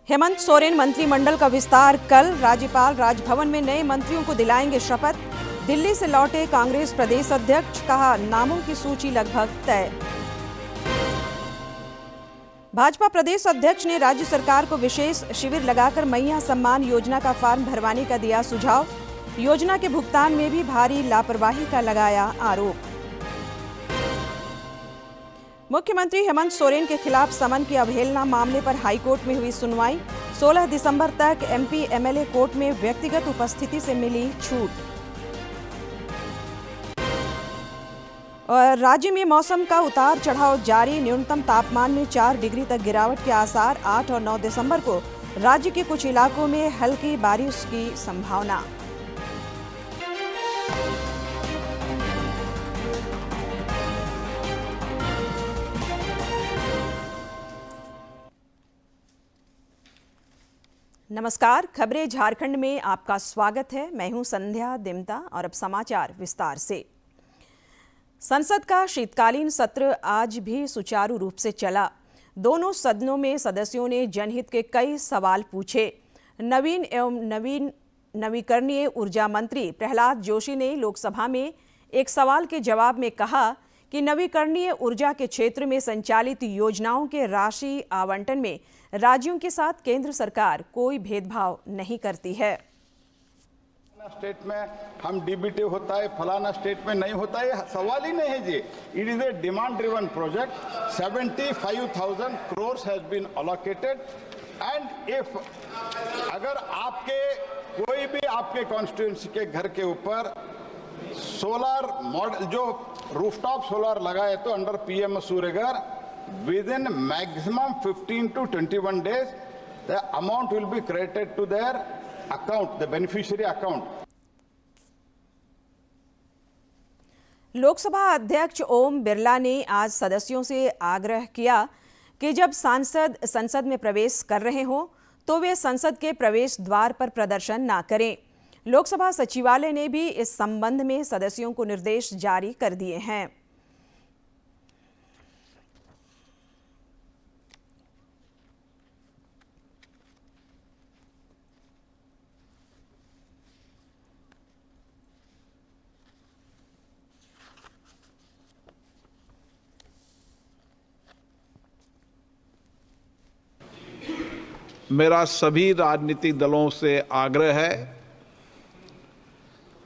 हेमंत सोरेन मंत्रिमंडल का विस्तार कल। राज्यपाल राजभवन में नए मंत्रियों को दिलाएंगे शपथ। दिल्ली से लौटे कांग्रेस प्रदेश अध्यक्ष, कहा नामों की सूची लगभग तय। भाजपा प्रदेश अध्यक्ष ने राज्य सरकार को विशेष शिविर लगाकर मैया सम्मान योजना का फॉर्म भरवाने का दिया सुझाव। योजना के भुगतान में भी भारी लापरवाही का लगाया आरोप। मुख्यमंत्री हेमंत सोरेन के खिलाफ समन की अवहेलना मामले पर हाईकोर्ट में हुई सुनवाई। 16 दिसंबर तक एमपी एमएलए कोर्ट में व्यक्तिगत उपस्थिति से मिली छूट। और राज्य में मौसम का उतार चढ़ाव जारी। न्यूनतम तापमान में 4 डिग्री तक गिरावट के आसार। 8 और 9 दिसंबर को राज्य के कुछ इलाकों में हल्की बारिश की संभावना। नमस्कार, खबरें झारखंड में आपका स्वागत है। मैं हूं संध्या दिमता और अब समाचार विस्तार से। संसद का शीतकालीन सत्र आज भी सुचारू रूप से चला। दोनों सदनों में सदस्यों ने जनहित के कई सवाल पूछे। नवीन एवं नवीकरणीय ऊर्जा मंत्री प्रहलाद जोशी ने लोकसभा में एक सवाल के जवाब में कहा कि नवीकरणीय ऊर्जा के क्षेत्र में संचालित योजनाओं के राशि आवंटन में राज्यों के साथ केंद्र सरकार कोई भेदभाव नहीं करती है। स्टेट में हम डीबीटी होता है, फलाना स्टेट में नहीं होता है, सवाल ही नहीं है जी। It is a demand driven project. 75,000 crores has been allocated and if अगर आपके कोई भी आपके कॉन्स्टिट्यूएंसी के घर के ऊपर सोलर मॉडल जो रूफटॉप सोलर लगाए तो under PM Surya Ghar within maximum 15 to 21 days the amount will be credited to their account, the beneficiary account. Lok Sabha अध्यक्ष ओम बिरला ने आज सदस्यों से आग्रह किया कि जब सांसद संसद में प्रवेश कर रहे हों तो वे संसद के प्रवेश द्वार पर प्रदर्शन ना करें। लोकसभा सचिवालय ने भी इस संबंध में सदस्यों को निर्देश जारी कर दिए हैं। मेरा सभी राजनीतिक दलों से आग्रह है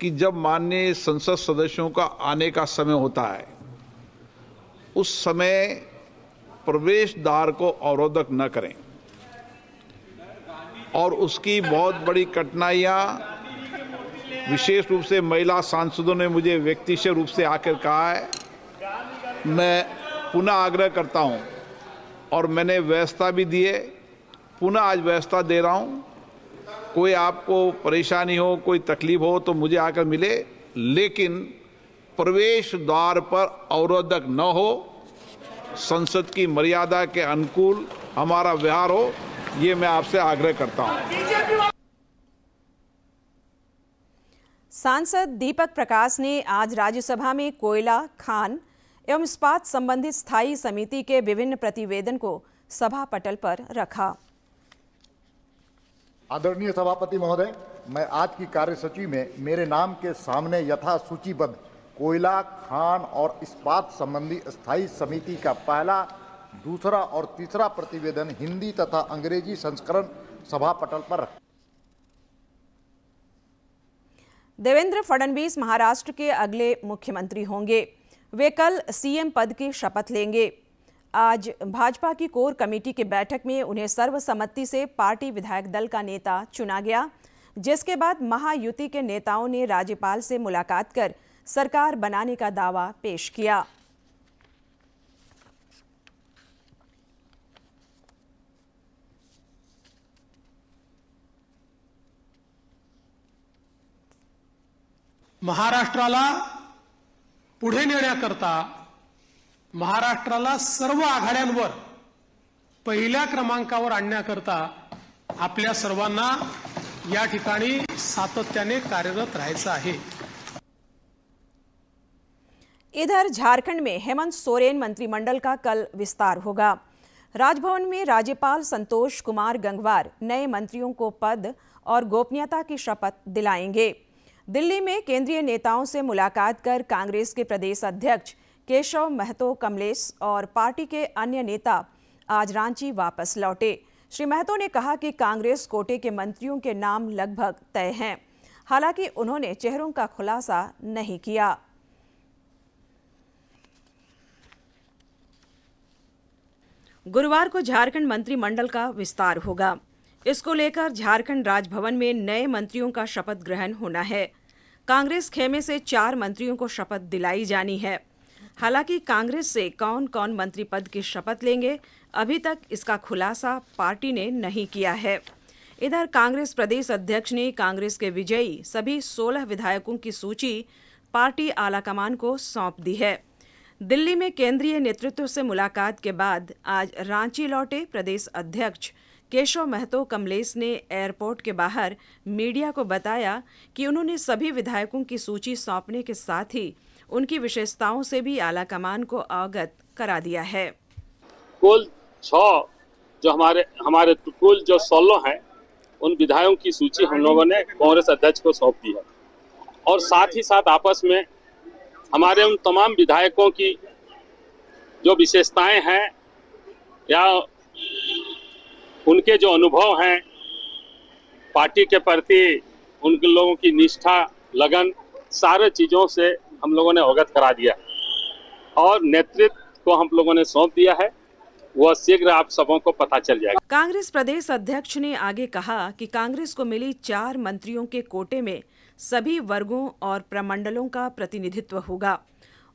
कि जब माननीय संसद सदस्यों का आने का समय होता है उस समय प्रवेश द्वार को अवरोधक न करें। और उसकी बहुत बड़ी कठिनाइयाँ विशेष रूप से महिला सांसदों ने मुझे व्यक्तिगत रूप से आकर कहा है। मैं पुनः आग्रह करता हूँ और मैंने व्यवस्था भी दी है, पुनः आज व्यवस्था दे रहा हूँ। कोई आपको परेशानी हो, कोई तकलीफ हो तो मुझे आकर मिले, लेकिन प्रवेश द्वार पर अवरोधक न हो, संसद की मर्यादा के अनुकूल हमारा व्यवहार हो, ये मैं आपसे आग्रह करता हूँ। सांसद दीपक प्रकाश ने आज राज्यसभा में कोयला, खान एवं इस्पात संबंधित स्थायी समिति के विभिन्न प्रतिवेदन को सभा पटल पर रखा। आदरणीय सभापति महोदय, मैं आज की कार्यसूची में मेरे नाम के सामने यथा सूचीबद्ध कोयला, खान और इस्पात संबंधी स्थायी समिति का पहला, दूसरा और तीसरा प्रतिवेदन हिंदी तथा अंग्रेजी संस्करण सभा पटल पर रखा। देवेंद्र फडणवीस महाराष्ट्र के अगले मुख्यमंत्री होंगे। वे कल सीएम पद की शपथ लेंगे। आज भाजपा की कोर कमेटी की बैठक में उन्हें सर्वसम्मति से पार्टी विधायक दल का नेता चुना गया, जिसके बाद महायुति के नेताओं ने राज्यपाल से मुलाकात कर सरकार बनाने का दावा पेश किया। महाराष्ट्राला पुढे नेण्याकरता महाराष्ट्राला सर्व आघाड्यांवर पहिल्या क्रमांकावर आणण्याकरता आपल्या सर्वांना या ठिकाणी सातत्याने कार्यरत राहायचं आहे। इधर झारखंड में हेमंत सोरेन मंत्रिमंडल का कल विस्तार होगा। राजभवन में राज्यपाल संतोष कुमार गंगवार नए मंत्रियों को पद और गोपनीयता की शपथ दिलाएंगे। दिल्ली में केंद्रीय नेताओं से मुलाकात कर कांग्रेस के प्रदेश अध्यक्ष केशव महतो कमलेश और पार्टी के अन्य नेता आज रांची वापस लौटे। श्री महतो ने कहा कि कांग्रेस कोटे के मंत्रियों के नाम लगभग तय हैं, हालांकि उन्होंने चेहरों का खुलासा नहीं किया। गुरुवार को झारखंड मंत्रिमंडल का विस्तार होगा। इसको लेकर झारखंड राजभवन में नए मंत्रियों का शपथ ग्रहण होना है। कांग्रेस खेमे से 4 मंत्रियों को शपथ दिलाई जानी है। हालांकि कांग्रेस से कौन कौन मंत्री पद की शपथ लेंगे, अभी तक इसका खुलासा पार्टी ने नहीं किया है। इधर कांग्रेस प्रदेश अध्यक्ष ने कांग्रेस के विजयी सभी 16 विधायकों की सूची पार्टी आलाकमान को सौंप दी है। दिल्ली में केंद्रीय नेतृत्व से मुलाकात के बाद आज रांची लौटे प्रदेश अध्यक्ष केशव महतो कमलेश ने एयरपोर्ट के बाहर मीडिया को बताया कि उन्होंने सभी विधायकों की सूची सौंपने के साथ ही उनकी विशेषताओं से भी आलाकमान को अवगत करा दिया है। कुल 6 जो हमारे कुल जो 16 हैं, उन विधायकों की सूची हम लोगों ने कांग्रेस अध्यक्ष को सौंप दी है और साथ ही साथ आपस में हमारे उन तमाम विधायकों की जो विशेषताएं हैं या उनके जो अनुभव हैं पार्टी के प्रति, उनके लोगों की निष्ठा, लगन, सारे चीज़ों से हम लोगों ने अवगत करा दिया और नेतृत्व को हम लोगों ने सौंप दिया है। वह शीघ्र आप सबों को पता चल जाएगा। कांग्रेस प्रदेश अध्यक्ष ने आगे कहा कि कांग्रेस को मिली 4 मंत्रियों के कोटे में सभी वर्गों और प्रमंडलों का प्रतिनिधित्व होगा।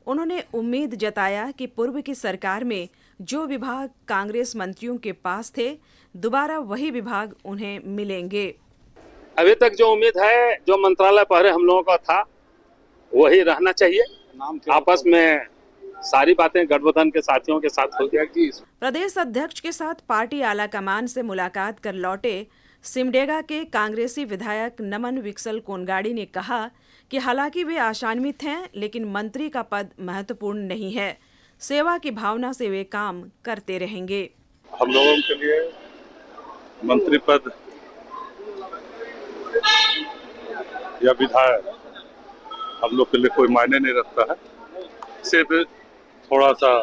उन्होंने उम्मीद जताया कि पूर्व की सरकार में जो विभाग कांग्रेस मंत्रियों के पास थे, दोबारा वही विभाग उन्हें मिलेंगे। अभी तक जो उम्मीद है, जो मंत्रालय पहले हम लोगों का था वही रहना चाहिए। आपस में सारी बातें गठबंधन के साथियों के साथ हो गया। प्रदेश अध्यक्ष के साथ पार्टी आलाकमान से मुलाकात कर लौटे सिमडेगा के कांग्रेसी विधायक नमन विक्सल कोनगाड़ी ने कहा कि हालांकि वे आशान्वित हैं, लेकिन मंत्री का पद महत्वपूर्ण नहीं है। सेवा की भावना से वे काम करते रहेंगे। हम लोगों के लिए मंत्री पद या विधायक हम लोग के लिए कोई मायने नहीं रखता है, सिर्फ थोड़ा सा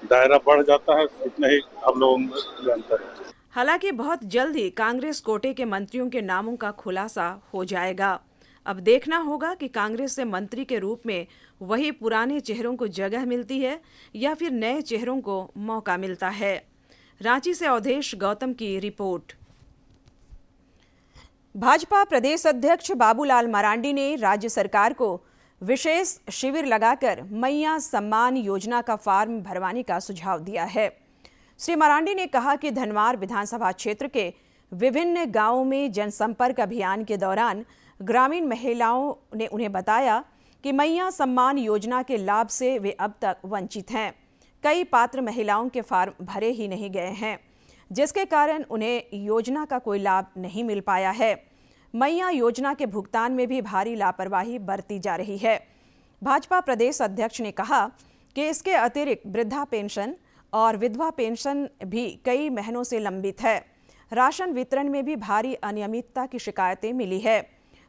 दायरा बढ़ जाता है, इतना ही हम लोगों में अंतर है। हालांकि बहुत जल्द ही कांग्रेस कोटे के मंत्रियों के नामों का खुलासा हो जाएगा। अब देखना होगा कि कांग्रेस से मंत्री के रूप में वही पुराने चेहरों को जगह मिलती है या फिर नए चेहरों को मौका मिलता है। रांची से अवधेश गौतम की रिपोर्ट। भाजपा प्रदेश अध्यक्ष बाबूलाल मरांडी ने राज्य सरकार को विशेष शिविर लगाकर मैया सम्मान योजना का फॉर्म भरवाने का सुझाव दिया है। श्री मरांडी ने कहा कि धनवार विधानसभा क्षेत्र के विभिन्न गांवों में जनसंपर्क अभियान के दौरान ग्रामीण महिलाओं ने उन्हें बताया कि मैया सम्मान योजना के लाभ से वे अब तक वंचित हैं। कई पात्र महिलाओं के फॉर्म भरे ही नहीं गए हैं, जिसके कारण उन्हें योजना का कोई लाभ नहीं मिल पाया है। मैया योजना के भुगतान में भी भारी लापरवाही बरती जा रही है। भाजपा प्रदेश अध्यक्ष ने कहा कि इसके अतिरिक्त वृद्धा पेंशन और विधवा पेंशन भी कई महीनों से लंबित है। राशन वितरण में भी भारी अनियमितता की शिकायतें मिली है।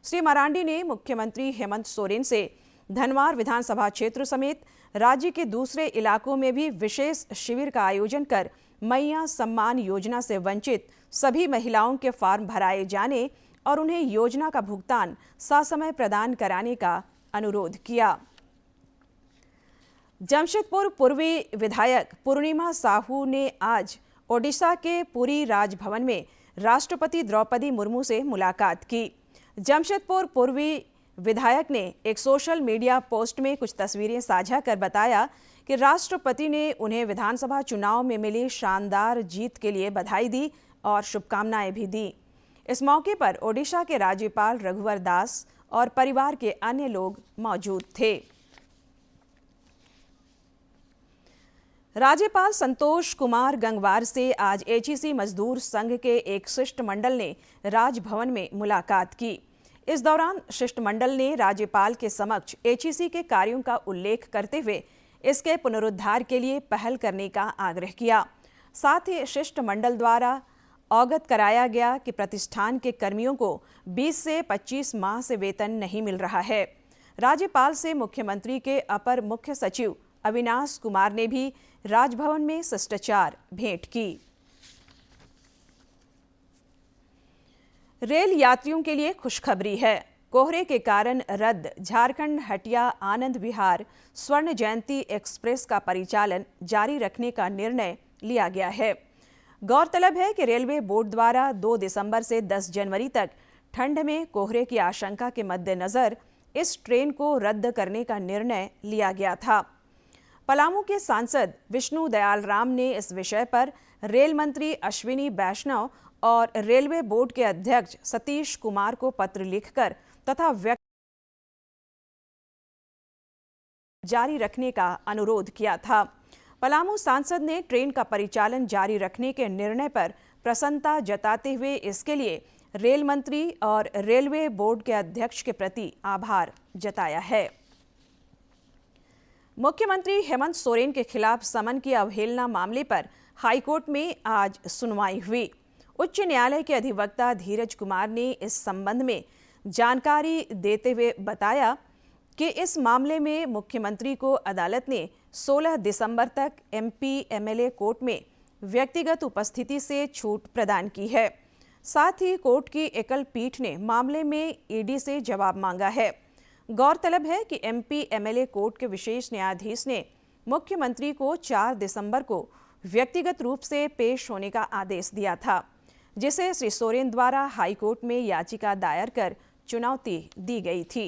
श्री मरांडी ने मुख्यमंत्री हेमंत सोरेन से धनवार विधानसभा क्षेत्र समेत राज्य के दूसरे इलाकों में भी विशेष शिविर का आयोजन कर मैया सम्मान योजना से वंचित सभी महिलाओं के फॉर्म भराए जाने और उन्हें योजना का भुगतान ससमय प्रदान कराने का अनुरोध किया। जमशेदपुर पूर्वी विधायक पूर्णिमा साहू ने आज ओडिशा के पुरी राजभवन में राष्ट्रपति द्रौपदी मुर्मू से मुलाकात की। जमशेदपुर पूर्वी विधायक ने एक सोशल मीडिया पोस्ट में कुछ तस्वीरें साझा कर बताया कि राष्ट्रपति ने उन्हें विधानसभा चुनाव में मिली शानदार जीत के लिए बधाई दी और शुभकामनाएं भी दी। इस मौके पर ओडिशा के राज्यपाल रघुवर दास और परिवार के अन्य लोग मौजूद थे। राज्यपाल संतोष कुमार गंगवार से आज एचईसी मजदूर संघ के एक शिष्टमंडल ने राजभवन में मुलाकात की। इस दौरान शिष्टमंडल ने राज्यपाल के समक्ष एचईसी के कार्यों का उल्लेख करते हुए इसके पुनरुद्धार के लिए पहल करने का आग्रह किया। साथ ही शिष्टमंडल द्वारा अवगत कराया गया कि प्रतिष्ठान के कर्मियों को 20 से 25 माह से वेतन नहीं मिल रहा है। राज्यपाल से मुख्यमंत्री के अपर मुख्य सचिव अविनाश कुमार ने भी राजभवन में शिष्टाचार भेंट की। रेल यात्रियों के लिए खुशखबरी है। कोहरे के कारण रद्द झारखंड हटिया आनंद विहार स्वर्ण जयंती एक्सप्रेस का परिचालन जारी रखने का निर्णय लिया गया है। गौरतलब है कि रेलवे बोर्ड द्वारा 2 दिसंबर से 10 जनवरी तक ठंड में कोहरे की आशंका के मद्देनजर इस ट्रेन को रद्द करने का निर्णय लिया गया था। पलामू के सांसद विष्णु दयाल राम ने इस विषय पर रेल मंत्री अश्विनी वैष्णव और रेलवे बोर्ड के अध्यक्ष सतीश कुमार को पत्र लिखकर तथा जारी रखने का अनुरोध किया था। पलामू सांसद ने ट्रेन का परिचालन जारी रखने के निर्णय पर प्रसन्नता जताते हुए इसके लिए रेल मंत्री और रेलवे बोर्ड के अध्यक्ष के प्रति आभार जताया है। मुख्यमंत्री हेमंत सोरेन के खिलाफ समन की अवहेलना मामले पर हाईकोर्ट में आज सुनवाई हुई। उच्च न्यायालय के अधिवक्ता धीरज कुमार ने इस संबंध में जानकारी देते हुए बताया कि इस मामले में मुख्यमंत्री को अदालत ने 16 दिसंबर तक MP-MLA कोर्ट में व्यक्तिगत उपस्थिति से छूट प्रदान की है। साथ ही कोर्ट की एकल पीठ ने मामले में ईडी से जवाब मांगा है। गौरतलब है कि MP-MLA कोर्ट के विशेष न्यायाधीश ने मुख्यमंत्री को 4 दिसंबर को व्यक्तिगत रूप से पेश होने का आदेश दिया था, जिसे श्री सोरेन द्वारा हाईकोर्ट में याचिका दायर कर चुनौती दी गई थी।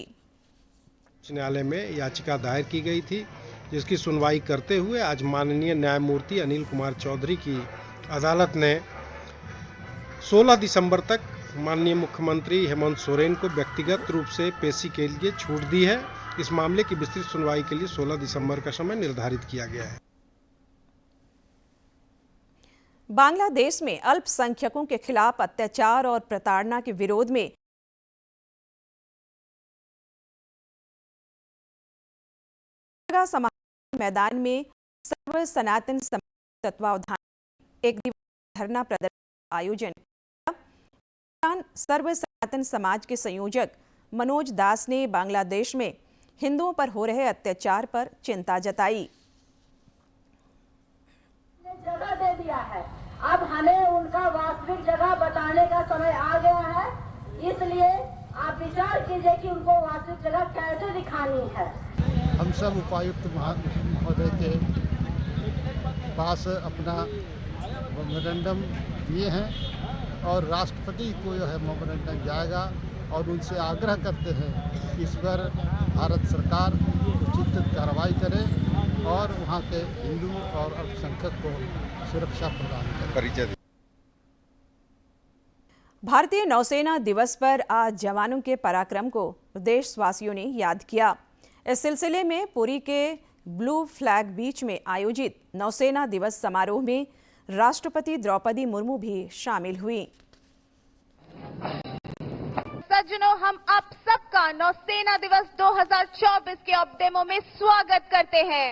न्यायालय में याचिका दायर की गई थी, जिसकी सुनवाई करते हुए आज माननीय न्यायमूर्ति अनिल कुमार चौधरी की अदालत ने 16 दिसंबर तक माननीय मुख्यमंत्री हेमंत सोरेन को व्यक्तिगत रूप से पेशी के लिए छूट दी है। इस मामले की विस्तृत सुनवाई के लिए 16 दिसंबर का समय निर्धारित किया गया है। बांग्लादेश में अल्पसंख्यकों के खिलाफ अत्याचार और प्रताड़ना के विरोध में समाज मैदान में सर्व सनातन समाज तत्वावधान एक दिवसीय धरना प्रदर्शन आयोजन किया। सर्व सनातन समाज के संयोजक मनोज दास ने बांग्लादेश में हिंदुओं पर हो रहे अत्याचार पर चिंता जताई। जगह दे दिया है, अब हमें उनका वास्तविक जगह बताने का समय आ गया है। इसलिए आप विचार कीजिए कि उनको वास्तविक जगह कैसे दिखानी है। हम सब उपायुक्त महोदय के पास अपना मेमोरेंडम दिए हैं और राष्ट्रपति को जो है मेमोरेंडम जाएगा और उनसे आग्रह करते हैं कि इस पर भारत सरकार उचित कार्रवाई करे और वहाँ के हिंदू और अल्पसंख्यक को सुरक्षा प्रदान करे। भारतीय नौसेना दिवस पर आज जवानों के पराक्रम को देशवासियों ने याद किया। इस सिलसिले में पुरी के ब्लू फ्लैग बीच में आयोजित नौसेना दिवस समारोह में राष्ट्रपति द्रौपदी मुर्मू भी शामिल हुई। सज्जनों, हम आप सबका नौसेना दिवस 2024 के अपडेमो में स्वागत करते हैं।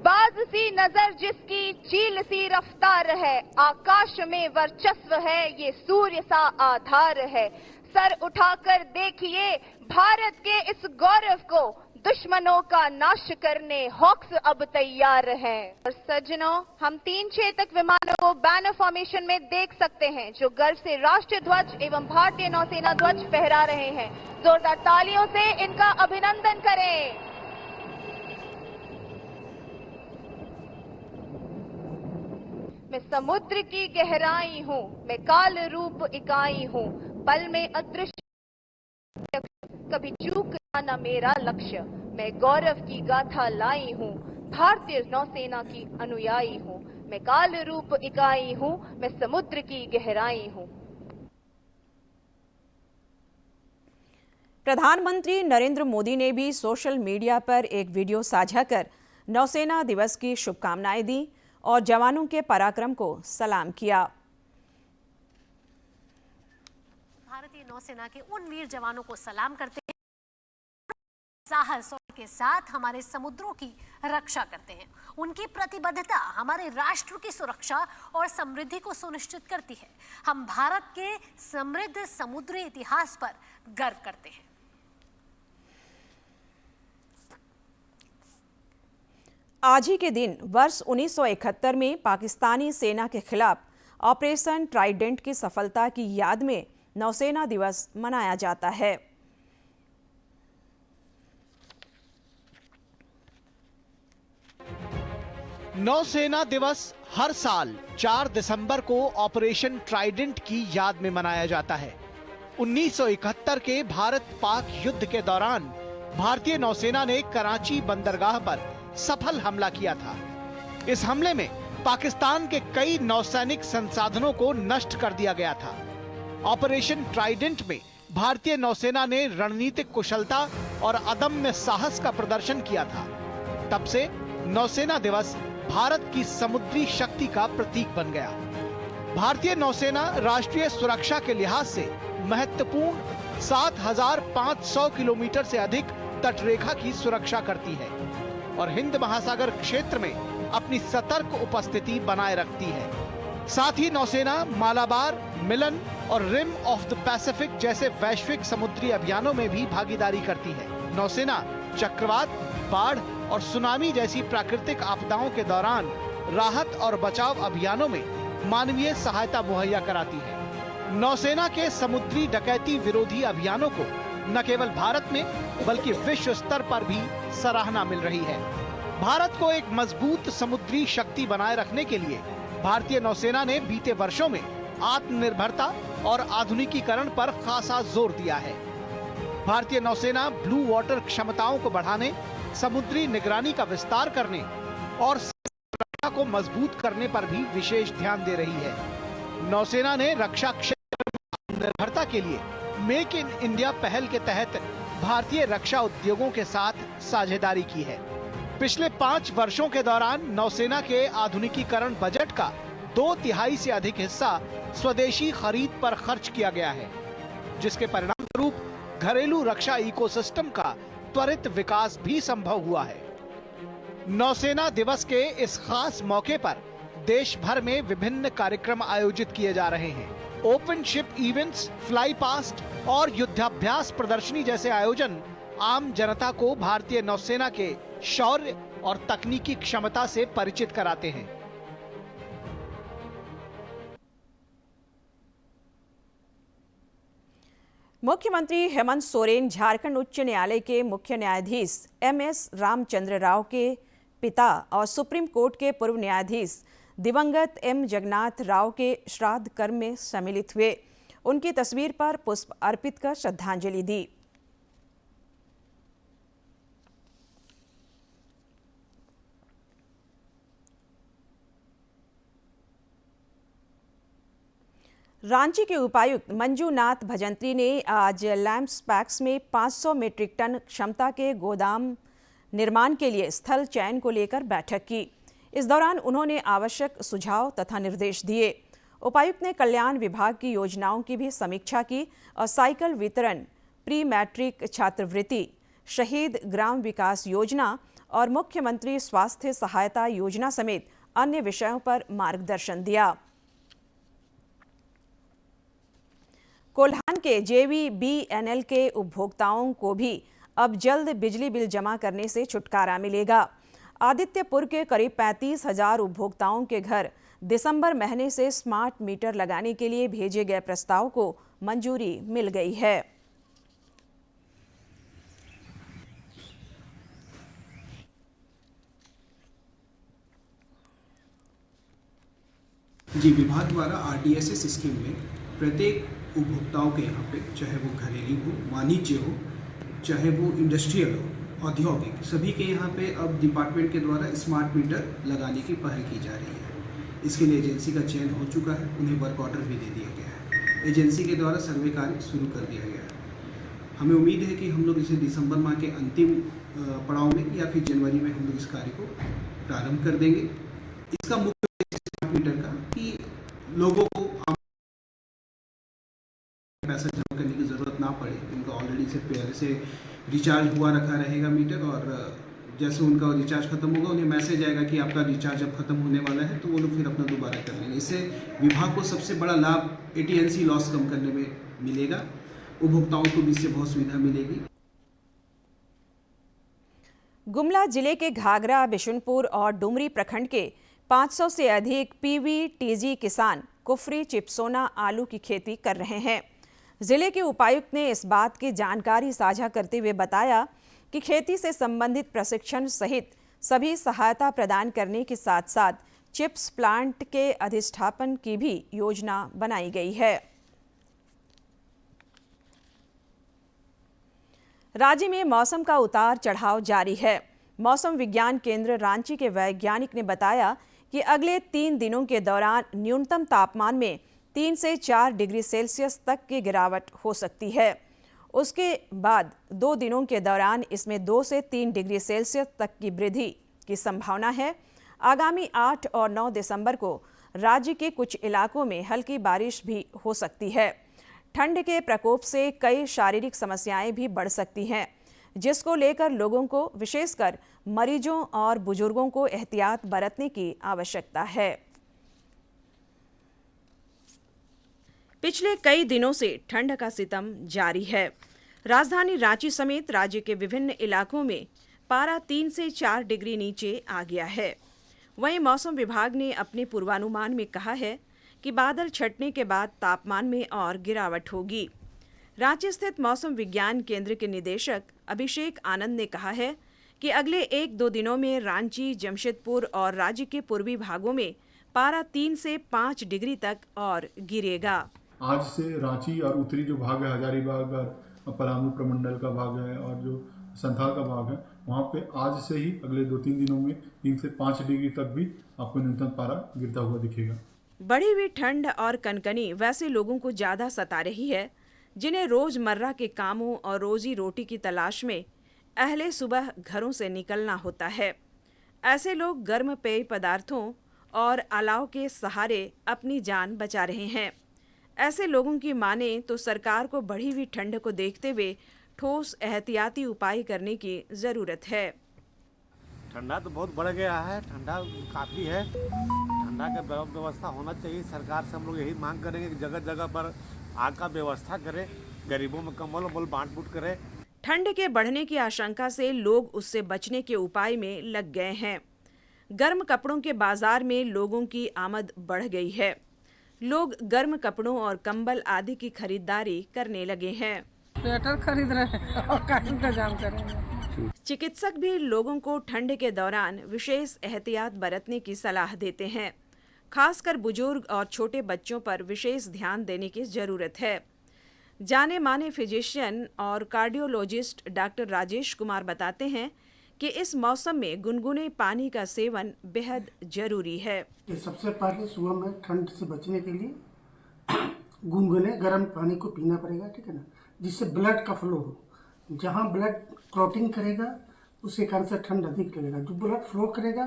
बाज सी नजर जिसकी चील सी रफ्तार है, आकाश में वर्चस्व है, ये सूर्य सा आधार है। सर उठाकर देखिए भारत के इस गौरव को, दुश्मनों का नाश करने हॉक्स अब तैयार हैं। और सज्जनों, हम 3 चेतक विमानों को बैनर फॉर्मेशन में देख सकते हैं, जो गर्व से राष्ट्रीय ध्वज एवं भारतीय नौसेना ध्वज फहरा रहे हैं। जोरदार तालियों से इनका अभिनंदन करें। मैं समुद्र की गहराई हूँ, मैं काल रूप इकाई हूँ, पल में अदृश्य, कभी चूक न मेरा लक्ष्य। मैं गौरव की गाथा लाई हूँ, भारतीय नौसेना की अनुयायी हूँ। मैं काल रूप इकाई हूँ, मैं समुद्र की गहराई हूँ। प्रधानमंत्री नरेंद्र मोदी ने भी सोशल मीडिया पर एक वीडियो साझा कर नौसेना दिवस की शुभकामनाएं दी और जवानों के पराक्रम को सलाम किया। भारतीय नौसेना के उन वीर जवानों को सलाम करते हैं, साहस और के साथ हमारे समुद्रों की रक्षा करते हैं। उनकी प्रतिबद्धता हमारे राष्ट्र की सुरक्षा और समृद्धि को सुनिश्चित करती है। हम भारत के समृद्ध समुद्री इतिहास पर गर्व करते हैं। आज ही के दिन वर्ष 1971 में पाकिस्तानी सेना के खिलाफ ऑपरेशन ट्राइडेंट की सफलता की याद में नौसेना दिवस मनाया जाता है। नौसेना दिवस हर साल 4 दिसंबर को ऑपरेशन ट्राइडेंट की याद में मनाया जाता है। 1971 के भारत पाक युद्ध के दौरान भारतीय नौसेना ने कराची बंदरगाह पर सफल हमला किया था। इस हमले में पाकिस्तान के कई नौसैनिक संसाधनों को नष्ट कर दिया गया था। ऑपरेशन ट्राइडेंट में भारतीय नौसेना ने रणनीतिक कुशलता और अदम्य साहस का प्रदर्शन किया था। तब से नौसेना दिवस भारत की समुद्री शक्ति का प्रतीक बन गया। भारतीय नौसेना राष्ट्रीय सुरक्षा के लिहाज से महत्वपूर्ण 7,500 किलोमीटर से अधिक तटरेखा की सुरक्षा करती है और हिंद महासागर क्षेत्र में अपनी सतर्क उपस्थिति बनाए रखती है। साथ ही नौसेना मालाबार, मिलन और रिम ऑफ द पैसिफिक जैसे वैश्विक समुद्री अभियानों में भी भागीदारी करती है। नौसेना चक्रवात, बाढ़ और सुनामी जैसी प्राकृतिक आपदाओं के दौरान राहत और बचाव अभियानों में मानवीय सहायता मुहैया कराती है। नौसेना के समुद्री डकैती विरोधी अभियानों को न केवल भारत में बल्कि विश्व स्तर पर भी सराहना मिल रही है। भारत को एक मजबूत समुद्री शक्ति बनाए रखने के लिए भारतीय नौसेना ने बीते वर्षों में आत्मनिर्भरता और आधुनिकीकरण पर खासा जोर दिया है। भारतीय नौसेना ब्लू वाटर क्षमताओं को बढ़ाने, समुद्री निगरानी का विस्तार करने और सुरक्षा को मजबूत करने पर भी विशेष ध्यान दे रही है। नौसेना ने रक्षा क्षेत्र में आत्मनिर्भरता के लिए मेक इन इंडिया पहल के तहत भारतीय रक्षा उद्योगों के साथ साझेदारी की है। पिछले 5 वर्षों के दौरान नौसेना के आधुनिकीकरण बजट का 2/3 से अधिक हिस्सा स्वदेशी खरीद पर खर्च किया गया है, जिसके परिणाम स्वरूप घरेलू रक्षा इकोसिस्टम का त्वरित विकास भी संभव हुआ है। नौसेना दिवस के इस खास मौके पर देश भर में विभिन्न कार्यक्रम आयोजित किए जा रहे हैं। Open ship events, fly past और युद्धाभ्यास प्रदर्शनी जैसे आयोजन आम जनता को भारतीय नौसेना के शौर्य और तकनीकी क्षमता से परिचित कराते हैं। मुख्यमंत्री हेमंत सोरेन झारखंड उच्च न्यायालय के मुख्य न्यायाधीश MS रामचंद्र राव के पिता और सुप्रीम कोर्ट के पूर्व न्यायाधीश दिवंगत M जगन्नाथ राव के श्राद्ध कर्म में सम्मिलित हुए। उनकी तस्वीर पर पुष्प अर्पित कर श्रद्धांजलि दी। रांची के उपायुक्त मंजूनाथ भजंत्री ने आज लैंप्स पैक्स में 500 मीट्रिक टन क्षमता के गोदाम निर्माण के लिए स्थल चयन को लेकर बैठक की। इस दौरान उन्होंने आवश्यक सुझाव तथा निर्देश दिए। उपायुक्त ने कल्याण विभाग की योजनाओं की भी समीक्षा की और साइकिल वितरण, प्री मैट्रिक छात्रवृत्ति, शहीद ग्राम विकास योजना और मुख्यमंत्री स्वास्थ्य सहायता योजना समेत अन्य विषयों पर मार्गदर्शन दिया। कोल्हान के JVBNL के उपभोक्ताओं को भी अब जल्द बिजली बिल जमा करने से छुटकारा मिलेगा। आदित्यपुर के करीब 35,000 उपभोक्ताओं के घर दिसंबर महीने से स्मार्ट मीटर लगाने के लिए भेजे गए प्रस्ताव को मंजूरी मिल गई है। जी, विभाग द्वारा RDSS स्कीम में प्रत्येक उपभोक्ताओं के यहाँ पे, चाहे वो घरेलू हो, वाणिज्य हो, चाहे वो इंडस्ट्रियल हो, औद्योगिक, सभी के यहाँ पे अब डिपार्टमेंट के द्वारा स्मार्ट मीटर लगाने की पहल की जा रही है। इसके लिए एजेंसी का चयन हो चुका है, उन्हें वर्क ऑर्डर भी दे दिया गया है। एजेंसी के द्वारा सर्वे कार्य शुरू कर दिया गया है। हमें उम्मीद है कि हम लोग इसे दिसंबर माह के अंतिम पड़ाव में या फिर जनवरी में हम लोग इस कार्य को प्रारंभ कर देंगे। इसका मुख्य उद्देश्य स्मार्ट मीटर का कि लोगों को पैसा जमा करने की ज़रूरत ना पड़े, उनका ऑलरेडी से पहले से रिचार्ज हुआ रखा रहेगा मीटर, और जैसे उनका रिचार्ज खत्म होगा उन्हें मैसेज आएगा कि आपका रिचार्ज अब खत्म होने वाला है, तो वो लोग फिर अपना दोबारा कर लेंगे। इससे विभाग को सबसे बड़ा लाभ AT&C लॉस कम करने में मिलेगा, उपभोक्ताओं को भी इससे बहुत सुविधा मिलेगी। गुमला जिले के घाघरा, बिशुनपुर और डुमरी प्रखंड के 500 से अधिक PVTG किसान कुफरी चिपसोना आलू की खेती कर रहे हैं। जिले के उपायुक्त ने इस बात की जानकारी साझा करते हुए बताया कि खेती से संबंधित प्रशिक्षण सहित सभी सहायता प्रदान करने के साथ साथ चिप्स प्लांट के अधिष्ठापन की भी योजना बनाई गई है। राज्य में मौसम का उतार चढ़ाव जारी है। मौसम विज्ञान केंद्र रांची के वैज्ञानिक ने बताया कि अगले 3 दिनों के दौरान न्यूनतम तापमान में 3 से 4 डिग्री सेल्सियस तक की गिरावट हो सकती है। उसके बाद 2 दिनों के दौरान इसमें 2 से 3 डिग्री सेल्सियस तक की वृद्धि की संभावना है। आगामी 8 और 9 दिसंबर को राज्य के कुछ इलाकों में हल्की बारिश भी हो सकती है। ठंड के प्रकोप से कई शारीरिक समस्याएं भी बढ़ सकती हैं, जिसको लेकर लोगों को, विशेषकर मरीजों और बुजुर्गों को एहतियात बरतने की आवश्यकता है। पिछले कई दिनों से ठंड का सितम जारी है। राजधानी रांची समेत राज्य के विभिन्न इलाकों में पारा 3 से 4 डिग्री नीचे आ गया है। वहीं मौसम विभाग ने अपने पूर्वानुमान में कहा है कि बादल छटने के बाद तापमान में और गिरावट होगी। रांची स्थित मौसम विज्ञान केंद्र के निदेशक अभिषेक आनंद ने कहा है कि अगले 1-2 दिनों में रांची, जमशेदपुर और राज्य के पूर्वी भागों में पारा 3 से 5 डिग्री तक और गिरेगा। आज से रांची और उत्तरी जो भाग है, हजारीबाग और पलामू प्रमंडल का भाग है और जो संथाल का भाग है, वहाँ पे आज से ही अगले 2-3 दिनों में 3 से 5 डिग्री तक भी आपको न्यूनतम पारा गिरता हुआ दिखेगा। बढ़ी हुई ठंड और कनकनी वैसे लोगों को ज्यादा सता रही है जिन्हें रोजमर्रा के कामों और रोजी रोटी की तलाश में अहले सुबह घरों से निकलना होता है। ऐसे लोग गर्म पेय पदार्थों और अलाव के सहारे अपनी जान बचा रहे हैं। ऐसे लोगों की माने तो सरकार को बढ़ी हुई ठंड को देखते हुए ठोस एहतियाती उपाय करने की जरूरत है। ठंडा तो बहुत बढ़ गया है, ठंडा काफ़ी है, ठंडा का व्यवस्था होना चाहिए। सरकार से हम लोग यही मांग करेंगे कि जगह जगह पर आग का व्यवस्था करे, गरीबों में कंबल वंबल बांट बूट करे। ठंड के बढ़ने की आशंका से लोग उससे बचने के उपाय में लग गए हैं। गर्म कपड़ों के बाजार में लोगों की आमद बढ़ गई है। लोग गर्म कपड़ों और कंबल आदि की खरीदारी करने लगे हैं। स्वेटर खरीद रहे हैं और काटन का जाम करेंगे। चिकित्सक भी लोगों को ठंड के दौरान विशेष एहतियात बरतने की सलाह देते हैं। खासकर बुजुर्ग और छोटे बच्चों पर विशेष ध्यान देने की जरूरत है। जाने माने फिजिशियन और कार्डियोलॉजिस्ट डॉक्टर राजेश कुमार बताते हैं कि इस मौसम में गुनगुने पानी का सेवन बेहद जरूरी है। सबसे पहले सुबह में ठंड से बचने के लिए गुनगुने गर्म पानी को पीना पड़ेगा, ठीक है ना, जिससे ब्लड का फ्लो हो। जहाँ ब्लड क्लॉटिंग करेगा उसके कारण से ठंड अधिक लगेगा। जो ब्लड फ्लो करेगा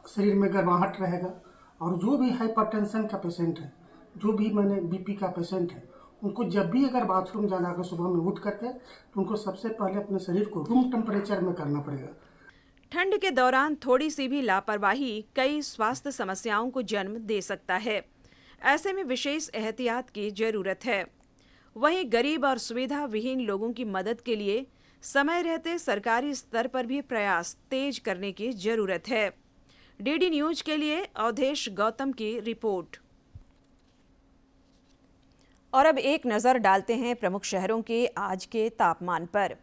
शरीर में गर्माहट रहेगा। और जो भी हाइपरटेंशन का पेशेंट है, जो भी मैंने BP का पेशेंट है, उनको जब भी अगर बाथरूम जाना होगा सुबह में उठ करके, तो उनको सबसे पहले अपने शरीर को रूम टेम्परेचर में करना पड़ेगा। ठंड के दौरान थोड़ी सी भी लापरवाही कई स्वास्थ्य समस्याओं को जन्म दे सकता है। ऐसे में विशेष एहतियात की जरूरत है। वहीं गरीब और सुविधा विहीन लोगों की मदद के लिए समय रहते सरकारी स्तर पर भी प्रयास तेज करने की जरूरत है। DD न्यूज के लिए अवधेश गौतम की रिपोर्ट। और अब एक नजर डालते हैं प्रमुख शहरों के आज के तापमान पर।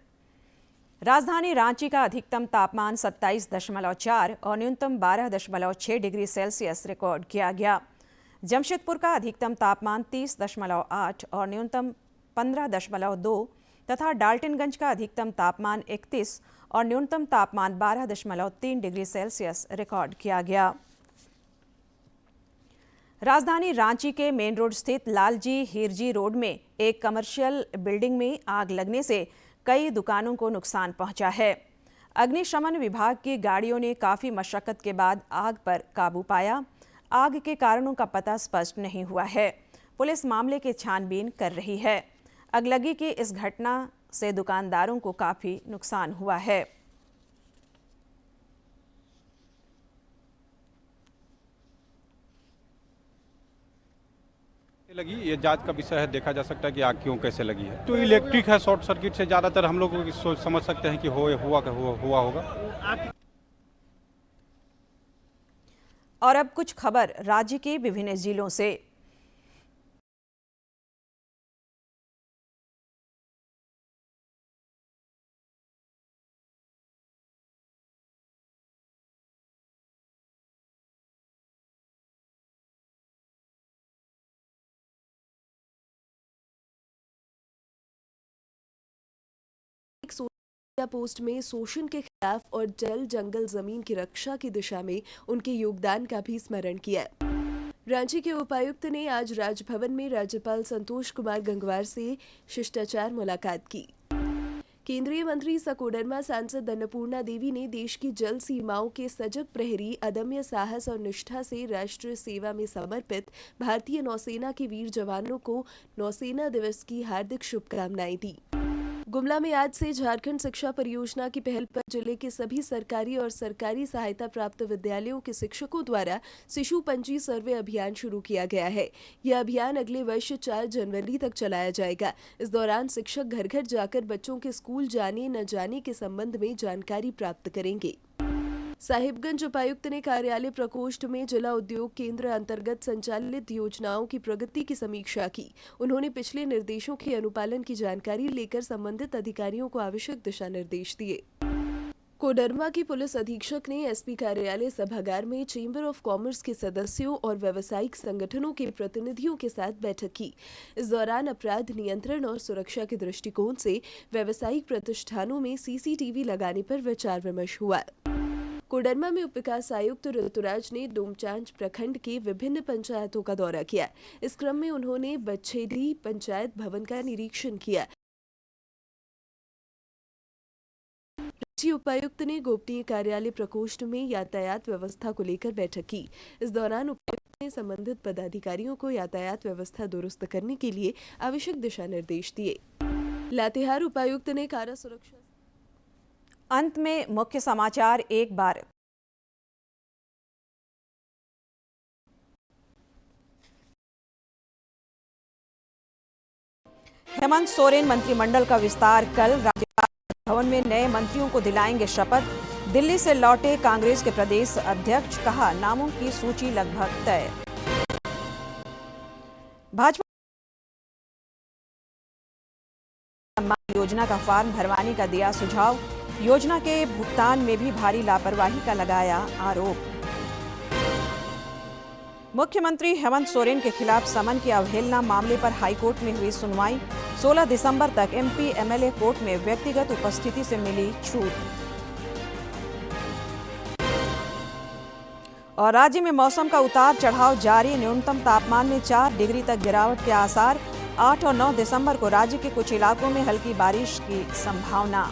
राजधानी रांची का अधिकतम तापमान 27.4 और न्यूनतम 12.6 डिग्री सेल्सियस रिकॉर्ड किया गया। जमशेदपुर का अधिकतम तापमान 30.8 और न्यूनतम 15.2 तथा डाल्टनगंज का अधिकतम तापमान 31 और न्यूनतम तापमान 12.3 डिग्री सेल्सियस रिकॉर्ड किया गया। राजधानी रांची के मेन रोड स्थित लालजी हीरजी रोड में एक कमर्शियल बिल्डिंग में आग लगने से कई दुकानों को नुकसान पहुंचा है। अग्निशमन विभाग की गाड़ियों ने काफी मशक्कत के बाद आग पर काबू पाया। आग के कारणों का पता स्पष्ट नहीं हुआ है। पुलिस मामले की छानबीन कर रही है। अगलगी की इस घटना से दुकानदारों को काफी नुकसान हुआ है। लगी ये जांच का विषय है, देखा जा सकता है कि आग क्यों कैसे लगी है। तो इलेक्ट्रिक है, शॉर्ट सर्किट से ज्यादातर हम लोग सोच समझ सकते हैं कि हुआ होगा। और अब कुछ खबर राज्य के विभिन्न जिलों से। पोस्ट में शोषण के खिलाफ और जल जंगल जमीन की रक्षा की दिशा में उनके योगदान का भी स्मरण किया। रांची के उपायुक्त ने आज राजभवन में राज्यपाल संतोष कुमार गंगवार से शिष्टाचार मुलाकात की। केंद्रीय मंत्री सकोडरमा सांसद अन्नपूर्णा देवी ने देश की जल सीमाओं के सजग प्रहरी, अदम्य साहस और निष्ठा से राष्ट्र सेवा में समर्पित भारतीय नौसेना के वीर जवानों को नौसेना दिवस की हार्दिक शुभकामनाएं दी। गुमला में आज से झारखंड शिक्षा परियोजना की पहल पर जिले के सभी सरकारी और सरकारी सहायता प्राप्त विद्यालयों के शिक्षकों द्वारा शिशु पंजी सर्वे अभियान शुरू किया गया है। यह अभियान अगले वर्ष 4 जनवरी तक चलाया जाएगा। इस दौरान शिक्षक घर घर जाकर बच्चों के स्कूल जाने न जाने के संबंध में जानकारी प्राप्त करेंगे। साहिबगंज उपायुक्त ने कार्यालय प्रकोष्ठ में जिला उद्योग केंद्र अंतर्गत संचालित योजनाओं की प्रगति की समीक्षा की। उन्होंने पिछले निर्देशों के अनुपालन की जानकारी लेकर संबंधित अधिकारियों को आवश्यक दिशा निर्देश दिए। कोडरमा की पुलिस अधीक्षक ने एसपी कार्यालय सभागार में चेंबर ऑफ कॉमर्स के सदस्यों और व्यावसायिक संगठनों के प्रतिनिधियों के साथ बैठक की। इस दौरान अपराध नियंत्रण और सुरक्षा के दृष्टिकोण से व्यावसायिक प्रतिष्ठानों में सीसीटीवी लगाने पर विचार विमर्श हुआ। कोडरमा में उप विकास आयुक्त ऋतुराज ने डोमचांच प्रखंड के विभिन्न पंचायतों का दौरा किया। इस क्रम में उन्होंने बच्छेली पंचायत भवन का निरीक्षण किया। रांची उपायुक्त ने गोपनीय कार्यालय प्रकोष्ठ में यातायात व्यवस्था को लेकर बैठक की। इस दौरान उपायुक्त ने संबंधित पदाधिकारियों को यातायात व्यवस्था दुरुस्त करने के लिए आवश्यक दिशा निर्देश दिए। लातेहार उपायुक्त ने कारा सुरक्षा। अंत में मुख्य समाचार एक बार। हेमंत सोरेन मंत्रिमंडल का विस्तार कल। राज्यपाल भवन में नए मंत्रियों को दिलाएंगे शपथ। दिल्ली से लौटे कांग्रेस के प्रदेश अध्यक्ष, कहा नामों की सूची लगभग तय। भाजपा योजना का फॉर्म भरवाने का दिया सुझाव। योजना के भुगतान में भी भारी लापरवाही का लगाया आरोप। मुख्यमंत्री हेमंत सोरेन के खिलाफ समन की अवहेलना मामले पर हाईकोर्ट में हुई सुनवाई। 16 दिसंबर तक एमपी एमएलए कोर्ट में व्यक्तिगत उपस्थिति से मिली छूट। और राज्य में मौसम का उतार चढ़ाव जारी। न्यूनतम तापमान में 4 डिग्री तक गिरावट के आसार। 8 और 9 दिसंबर को राज्य के कुछ इलाकों में हल्की बारिश की संभावना।